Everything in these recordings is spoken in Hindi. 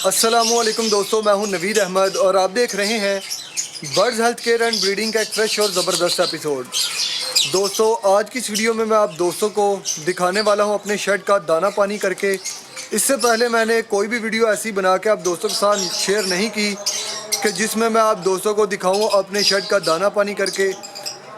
अस्सलामुअलैकुम दोस्तों, मैं हूं नवीद अहमद और आप देख रहे हैं birds health care and breeding का एक फ्रेश और ज़बरदस्त एपिसोड। दोस्तों, आज की इस वीडियो में मैं आप दोस्तों को दिखाने वाला हूं अपने शेड का दाना पानी करके। इससे पहले मैंने कोई भी वीडियो ऐसी बना के आप दोस्तों के साथ शेयर नहीं की कि जिसमें मैं आप दोस्तों को दिखाऊँ अपने शेड का दाना पानी करके।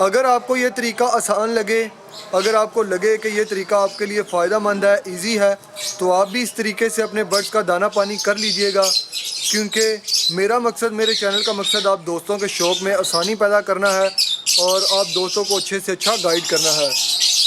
अगर आपको ये तरीका आसान लगे, अगर आपको लगे कि ये तरीका आपके लिए फ़ायदेमंद है, इजी है, तो आप भी इस तरीके से अपने बर्ड्स का दाना पानी कर लीजिएगा। क्योंकि मेरा मकसद, मेरे चैनल का मकसद आप दोस्तों के शौक़ में आसानी पैदा करना है और आप दोस्तों को अच्छे से अच्छा गाइड करना है।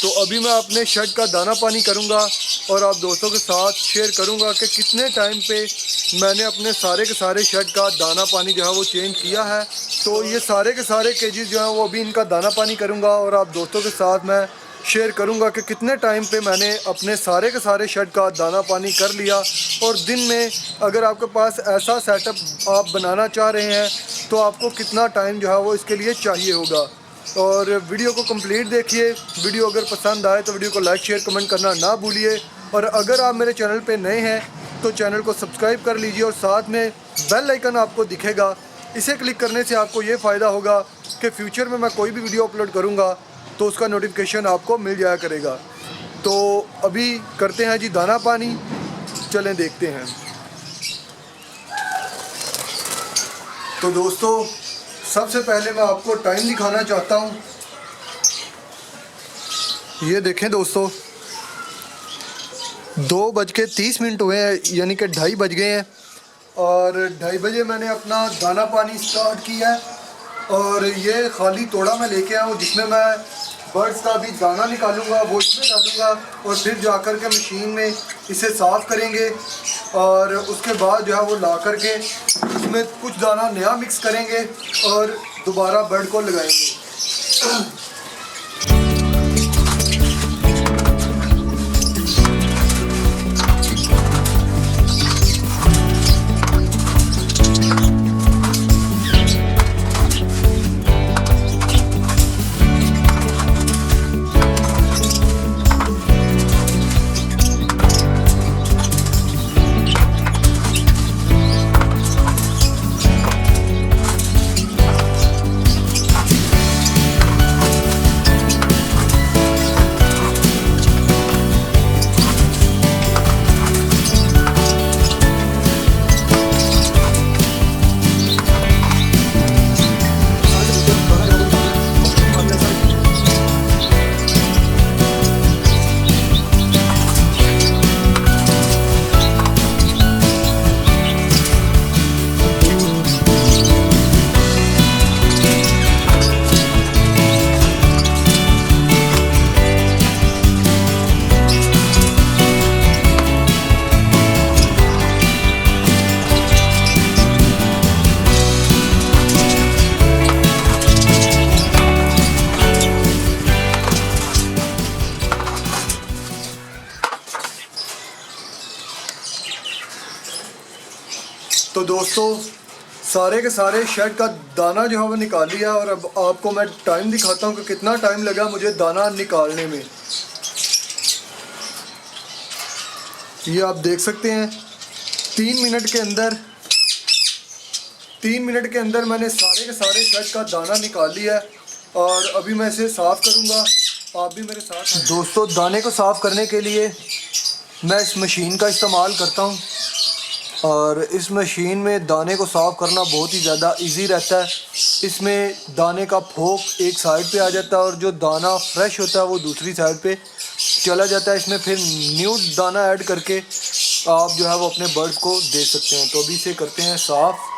तो अभी मैं अपने शेड का दाना पानी करूँगा और आप दोस्तों के साथ शेयर करूँगा कि कितने टाइम पे मैंने अपने सारे के सारे शेड का दाना पानी जो है वो चेंज किया है। तो ये सारे के सारे केजेस जो हैं वो अभी इनका दाना पानी करूँगा और आप दोस्तों के साथ मैं शेयर करूँगा कि कितने टाइम पे मैंने अपने सारे के सारे शेड का दाना पानी कर लिया। और दिन में अगर आपके पास ऐसा सेटअप आप बनाना चाह रहे हैं तो आपको कितना टाइम जो है वो इसके लिए चाहिए होगा। और वीडियो को कंप्लीट देखिए। वीडियो अगर पसंद आए तो वीडियो को लाइक शेयर कमेंट करना ना भूलिए। और अगर आप मेरे चैनल पे नए हैं तो चैनल को सब्सक्राइब कर लीजिए और साथ में बेल आइकन आपको दिखेगा, इसे क्लिक करने से आपको ये फ़ायदा होगा कि फ्यूचर में मैं कोई भी वीडियो अपलोड करूँगा तो उसका नोटिफिकेशन आपको मिल जाया करेगा। तो अभी करते हैं जी दाना पानी, चलें देखते हैं। तो दोस्तों, सबसे पहले मैं आपको टाइम दिखाना चाहता हूँ। ये देखें दोस्तों, 2:30 हुए हैं, यानी कि 2:30 बज गए हैं और 2:30 बजे मैंने अपना दाना पानी स्टार्ट किया है। और ये खाली तोड़ा मैं लेके आया हूँ जिसमें मैं बर्ड्स का भी दाना निकालूंगा, वो इसमें डालूंगा और फिर जाकर के मशीन में इसे साफ़ करेंगे और उसके बाद जो है वो ला करके इसमें कुछ दाना नया मिक्स करेंगे और दोबारा बर्ड को लगाएंगे। तो दोस्तों, सारे के सारे शेड का दाना जो है वो निकाल लिया और अब आपको मैं टाइम दिखाता हूँ कि कितना टाइम लगा मुझे दाना निकालने में। ये आप देख सकते हैं 3 मिनट के अंदर मैंने सारे के सारे शेड का दाना निकाल लिया है और अभी मैं इसे साफ़ करूँगा। आप भी मेरे साथ हैं। दोस्तों, दाने को साफ़ करने के लिए मैं इस मशीन का इस्तेमाल करता हूँ और इस मशीन में दाने को साफ़ करना बहुत ही ज़्यादा इजी रहता है। इसमें दाने का फोक एक साइड पे आ जाता है और जो दाना फ्रेश होता है वो दूसरी साइड पे चला जाता है। इसमें फिर न्यू दाना ऐड करके आप जो है वो अपने बर्ड्स को दे सकते हैं। तो अभी इसे करते हैं साफ़।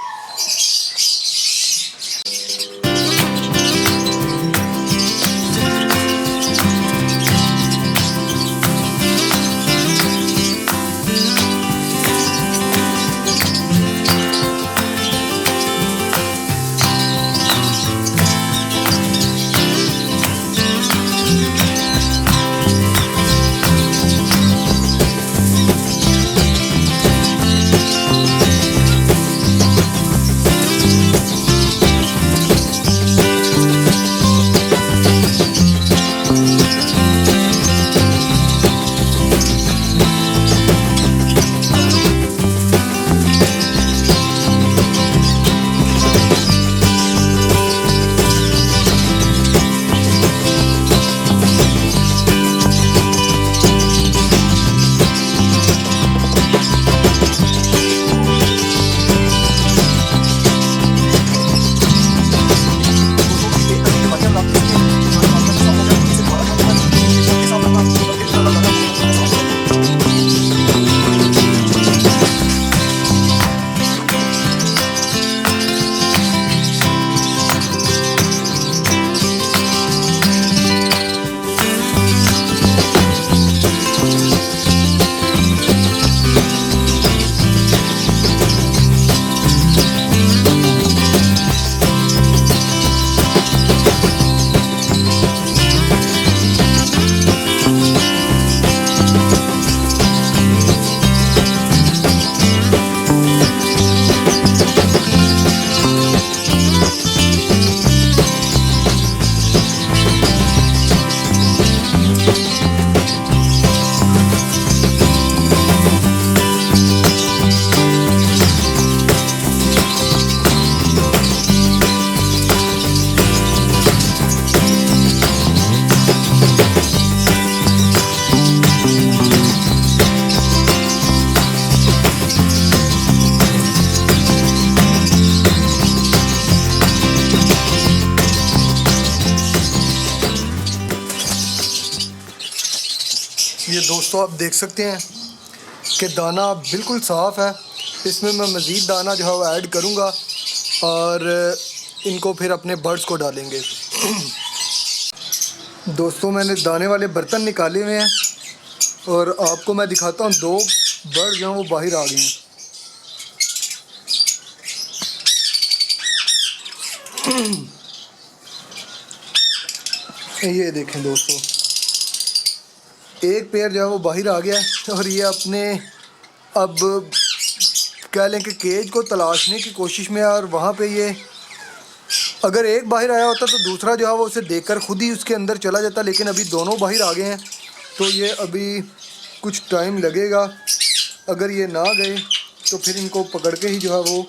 दोस्तों आप देख सकते हैं कि दाना बिल्कुल साफ़ है। इसमें मैं मज़ीद दाना जो है वो ऐड करूँगा और इनको फिर अपने बर्ड्स को डालेंगे। दोस्तों मैंने दाने वाले बर्तन निकाले हुए हैं और आपको मैं दिखाता हूँ 2 बर्ड जो हैं वो बाहर आ गए हैं। ये देखें दोस्तों, एक पेयर जो है वो बाहर आ गया है और ये अपने अब कह लें कि केज को तलाशने की कोशिश में है। और वहाँ पे ये अगर एक बाहर आया होता तो दूसरा जो है वो उसे देखकर खुद ही उसके अंदर चला जाता, लेकिन अभी दोनों बाहर आ गए हैं तो ये अभी कुछ टाइम लगेगा। अगर ये ना गए तो फिर इनको पकड़ के ही जो है वो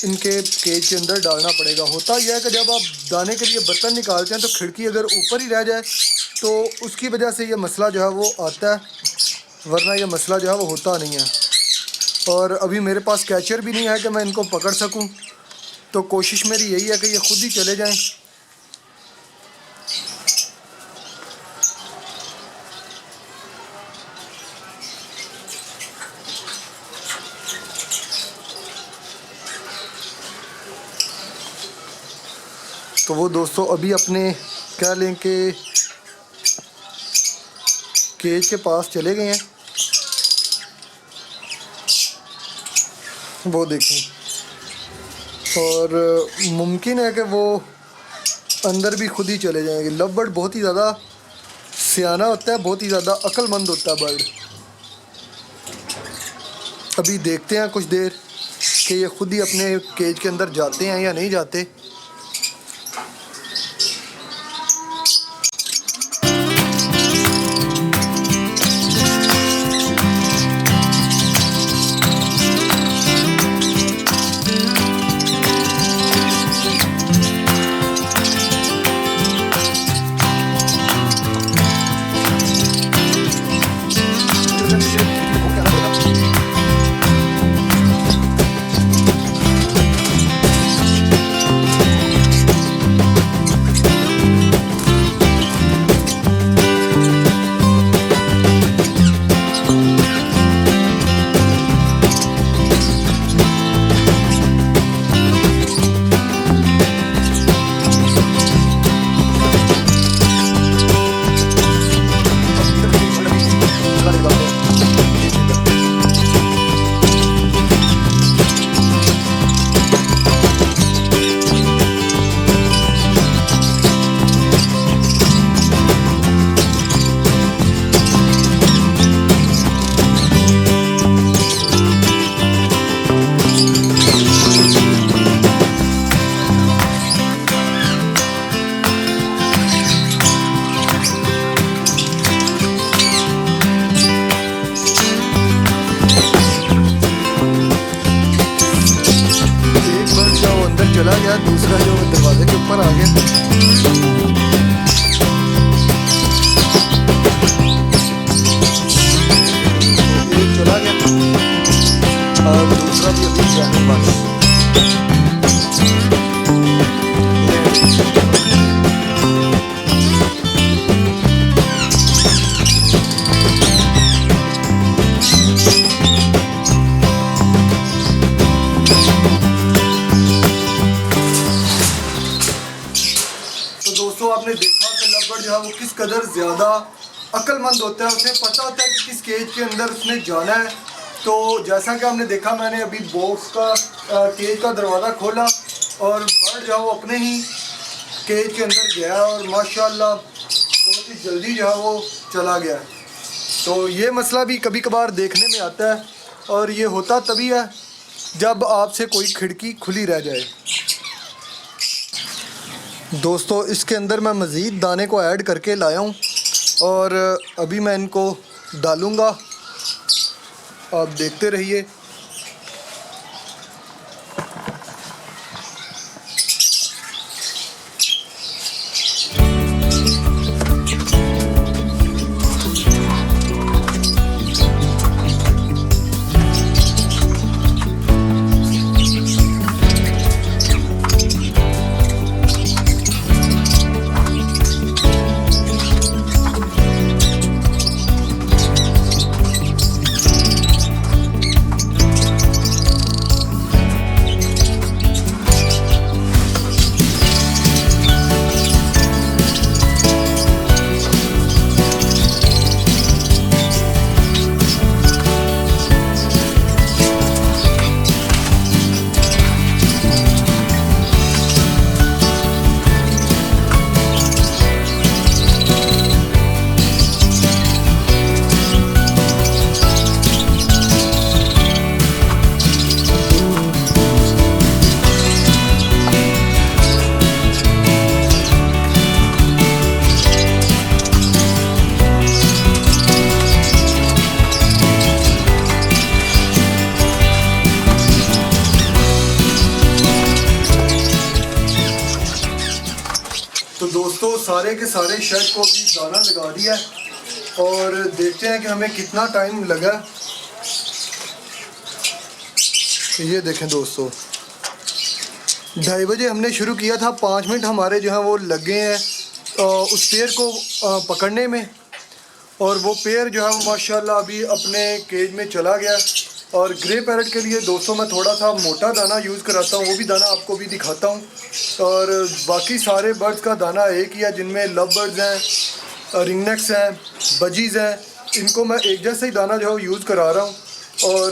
इनके केज के अंदर डालना पड़ेगा। होता यह है कि जब आप दाने के लिए बर्तन निकालते हैं तो खिड़की अगर ऊपर ही रह जाए तो उसकी वजह से ये मसला जो है वो आता है, वरना ये मसला जो है वो होता नहीं है। और अभी मेरे पास कैचर भी नहीं है कि मैं इनको पकड़ सकूं, तो कोशिश मेरी यही है कि ये खुद ही चले जाएं। तो वो दोस्तों अभी अपने कह लें कि केज के पास चले गए हैं। वो देखें, और मुमकिन है कि वो अंदर भी खुद ही चले जाएंगे। लव बर्ड बहुत ही ज़्यादा सियाना होता है, बहुत ही ज़्यादा अक्लमंद होता है बर्ड। अभी देखते हैं कुछ देर कि ये खुद ही अपने केज के अंदर जाते हैं या नहीं जाते। चला गया, दूसरा जो दरवाजे के ऊपर आ गया। एक चला गया और दूसरा भी अभी जाने वाला है। दोस्तों आपने देखा कि लव बर्ड जो है वो किस कदर ज़्यादा अक्लमंद होता है। उसे पता होता है कि किस केज के अंदर उसने जाना है। तो जैसा कि हमने देखा, मैंने अभी बॉक्स का केज का दरवाज़ा खोला और बर्ड जो है वो अपने ही केज के अंदर गया और माशाल्लाह बहुत ही जल्दी जो है वो चला गया। तो ये मसला भी कभी कभार देखने में आता है और ये होता तभी है जब आपसे कोई खिड़की खुली रह जाए। दोस्तों इसके अंदर मैं मज़ीद दाने को ऐड करके लाया हूँ और अभी मैं इनको डालूँगा, आप देखते रहिए। सारे के सारे शेड को भी दाना लगा दिया है और देखते हैं कि हमें कितना टाइम लगा। ये देखें दोस्तों, 2:30 बजे हमने शुरू किया था, 5 मिनट हमारे जो हैं वो लगे हैं उस पेड़ को पकड़ने में, और वो पेड़ जो है वो माशाल्लाह अभी अपने केज में चला गया। और ग्रे पैरट के लिए दोस्तों मैं थोड़ा सा मोटा दाना यूज़ कराता हूँ, वो भी दाना आपको भी दिखाता हूँ। और बाकी सारे बर्ड्स का दाना एक ही है, जिनमें लव बर्ड्स हैं, रिंगनेक्स हैं, बजीज़ हैं, इनको मैं एक जैसा ही दाना जो है यूज़ करा रहा हूँ। और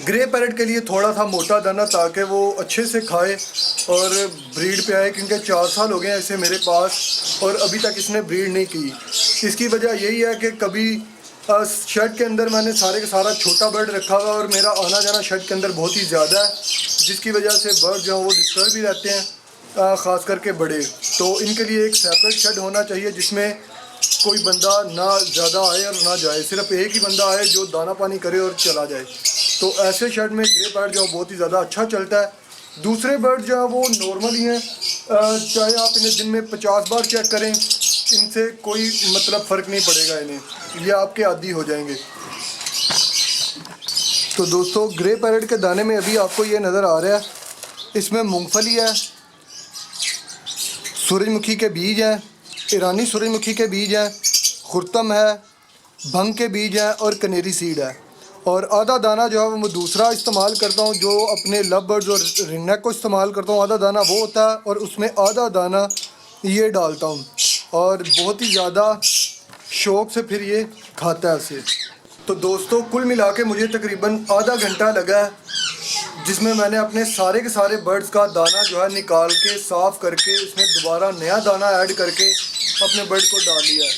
ग्रे पैरट के लिए थोड़ा सा मोटा दाना, ताकि वो अच्छे से खाए और ब्रीड पे आए, क्योंकि 4 साल हो गए हैं इसे मेरे पास और अभी तक इसने ब्रीड नहीं की। इसकी वजह यही है कि कभी शेड के अंदर मैंने सारे का सारा छोटा बर्ड रखा हुआ और मेरा आना जाना शेड के अंदर बहुत ही ज़्यादा है, जिसकी वजह से बर्ड जो है वो डिस्टर्ब भी रहते हैं, ख़ास करके बड़े। तो इनके लिए एक सेपरेट शेड होना चाहिए जिसमें कोई बंदा ना ज़्यादा आए और ना जाए, सिर्फ एक ही बंदा आए जो दाना पानी करे और चला जाए। तो ऐसे शेड में ग्रे पैरट जो बहुत ही ज़्यादा अच्छा चलता है। दूसरे बर्ड जो है वो नॉर्मल ही हैं, चाहे आप इन्हें दिन में 50 बार चेक करें, इनसे कोई मतलब फ़र्क नहीं पड़ेगा इन्हें, ये आपके आदी हो जाएंगे। तो दोस्तों ग्रे पैरट के दाने में अभी आपको ये नज़र आ रहा है, इसमें मूंगफली है, सूरजमुखी के बीज हैं, ईरानी सूरजमुखी के बीज हैं, खुर्तम है, भंग के बीज हैं और कनेरी सीड है। और आधा दाना जो है वो मैं दूसरा इस्तेमाल करता हूँ, जो अपने लव बर्ड्स और रिंगनेक को इस्तेमाल करता हूँ। आधा दाना वो होता है और उसमें आधा दाना ये डालता हूँ, और बहुत ही ज़्यादा शौक़ से फिर ये खाता है इसे। तो दोस्तों कुल मिला के मुझे तकरीबन आधा घंटा लगा है, जिसमें मैंने अपने सारे के सारे बर्ड्स का दाना जो है निकाल के साफ़ करके उसमें दोबारा नया दाना ऐड करके अपने बर्ड को डाल लिया है।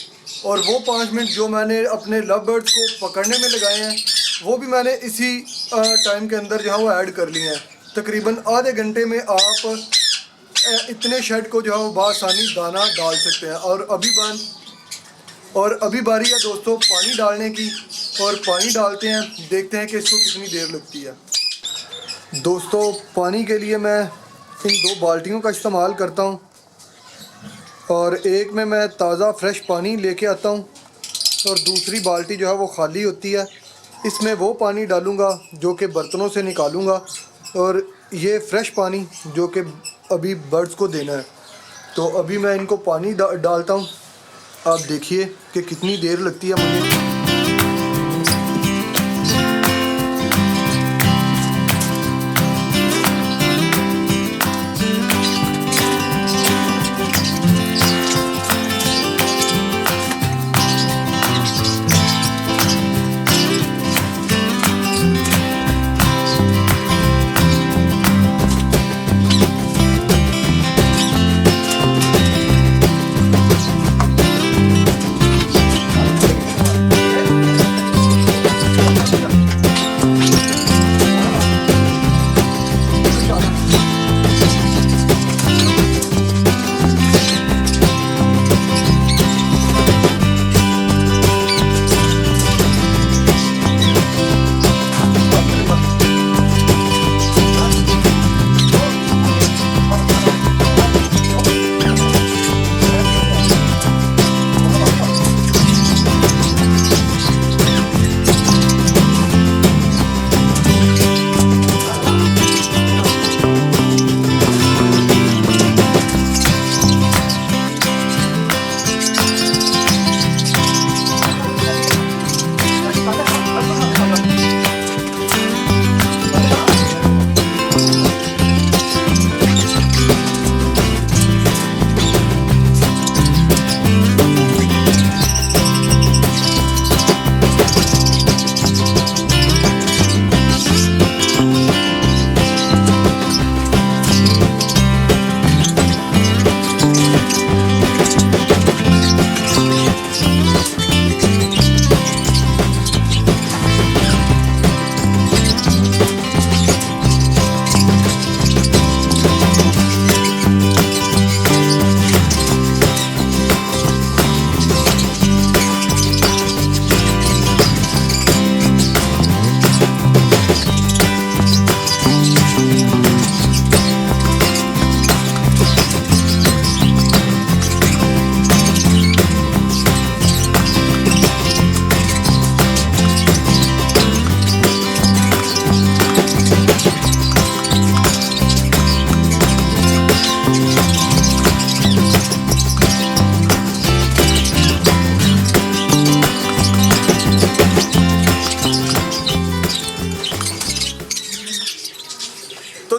और वो 5 मिनट जो मैंने अपने लव बर्ड्स को पकड़ने में लगाए हैं, वो भी मैंने इसी टाइम के अंदर जो है वो ऐड कर लिए हैं। तकरीबन आधे घंटे में आप इतने शेड को जो है वो बआसानी दाना डाल सकते हैं। और अभी बारी है दोस्तों पानी डालने की, और पानी डालते हैं, देखते हैं कि इसको कितनी देर लगती है। दोस्तों पानी के लिए मैं इन 2 बाल्टियों का इस्तेमाल करता हूँ, और एक में मैं ताज़ा फ्रेश पानी लेके आता हूँ और दूसरी बाल्टी जो है वो खाली होती है। इसमें वो पानी डालूँगा जो कि बर्तनों से निकालूँगा, और ये फ्रेश पानी जो कि अभी बर्ड्स को देना है। तो अभी मैं इनको पानी डालता हूँ, आप देखिए कि कितनी देर लगती है मुझे।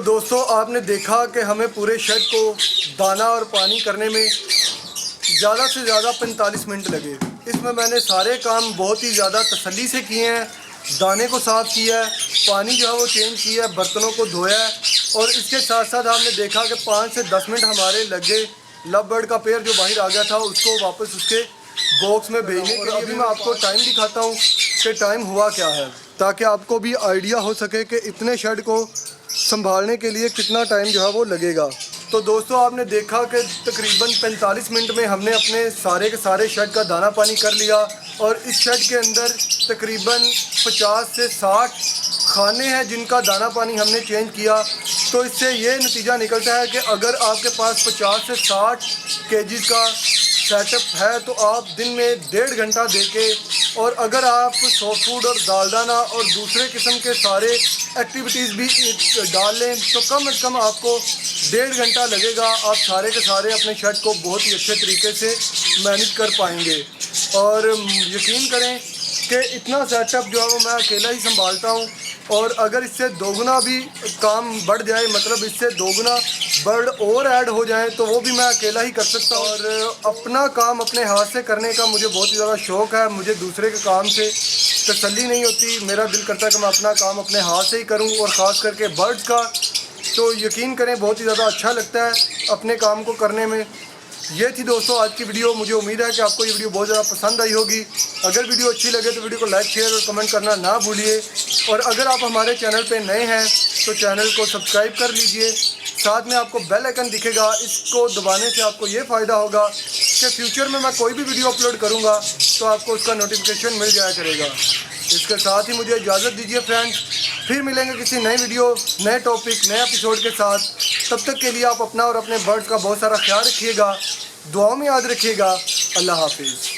दोस्तों आपने देखा कि हमें पूरे शेड को दाना और पानी करने में ज़्यादा से ज़्यादा 45 मिनट लगे। इसमें मैंने सारे काम बहुत ही ज़्यादा तसल्ली से किए हैं। दाने को साफ़ किया है, पानी जो है वो चेंज किया है, बर्तनों को धोया है और इसके साथ साथ आपने देखा कि 5 से 10 मिनट हमारे लगे लव बर्ड का पेयर जो बाहर आ गया था उसको वापस उसके बॉक्स में भेजने के लिए। अभी मैं आपको टाइम दिखाता हूँ कि टाइम हुआ क्या है, ताकि आपको भी आइडिया हो सके कि इतने शेड को संभालने के लिए कितना टाइम जो है वो लगेगा। तो दोस्तों आपने देखा कि तकरीबन 45 मिनट में हमने अपने सारे के सारे शेड का दाना पानी कर लिया और इस शेड के अंदर तकरीबन 50 से 60 खाने हैं जिनका दाना पानी हमने चेंज किया। तो इससे ये नतीजा निकलता है कि अगर आपके पास 50 से 60 केजीज़ का सेटअप है तो आप दिन में 1.5 घंटा देके, और अगर आप सॉफ्ट फूड और दालदाना और दूसरे किस्म के सारे एक्टिविटीज़ भी डाल लें तो कम से कम आपको 1.5 घंटा लगेगा। आप सारे के सारे अपने शेड को बहुत ही अच्छे तरीके से मैनेज कर पाएंगे। और यकीन करें कि इतना सेटअप जो है वो मैं अकेला ही संभालता हूँ, और अगर इससे दोगुना भी काम बढ़ जाए, मतलब इससे दोगुना बर्ड और ऐड हो जाए तो वो भी मैं अकेला ही कर सकता हूँ। और अपना काम अपने हाथ से करने का मुझे बहुत ही ज़्यादा शौक़ है। मुझे दूसरे के काम से तसल्ली नहीं होती, मेरा दिल करता है कि मैं अपना काम अपने हाथ से ही करूँ, और ख़ास करके बर्ड्स का तो यकीन करें बहुत ही ज़्यादा अच्छा लगता है अपने काम को करने में। ये थी दोस्तों आज की वीडियो। मुझे उम्मीद है कि आपको ये वीडियो बहुत ज़्यादा पसंद आई होगी। अगर वीडियो अच्छी लगे तो वीडियो को लाइक, शेयर और कमेंट करना ना भूलिए। और अगर आप हमारे चैनल पे नए हैं तो चैनल को सब्सक्राइब कर लीजिए। साथ में आपको बेल आइकन दिखेगा, इसको दबाने से आपको ये फ़ायदा होगा कि फ्यूचर में मैं कोई भी वीडियो अपलोड करूँगा तो आपको उसका नोटिफिकेशन मिल जाया करेगा। इसके साथ ही मुझे इजाज़त दीजिए फ्रेंड्स, फिर मिलेंगे किसी नई वीडियो, नए टॉपिक, नए एपिसोड के साथ। तब तक के लिए आप अपना और अपने बर्ड्स का बहुत सारा ख्याल रखिएगा, दुआओं में याद रखिएगा। अल्लाह हाफिज़।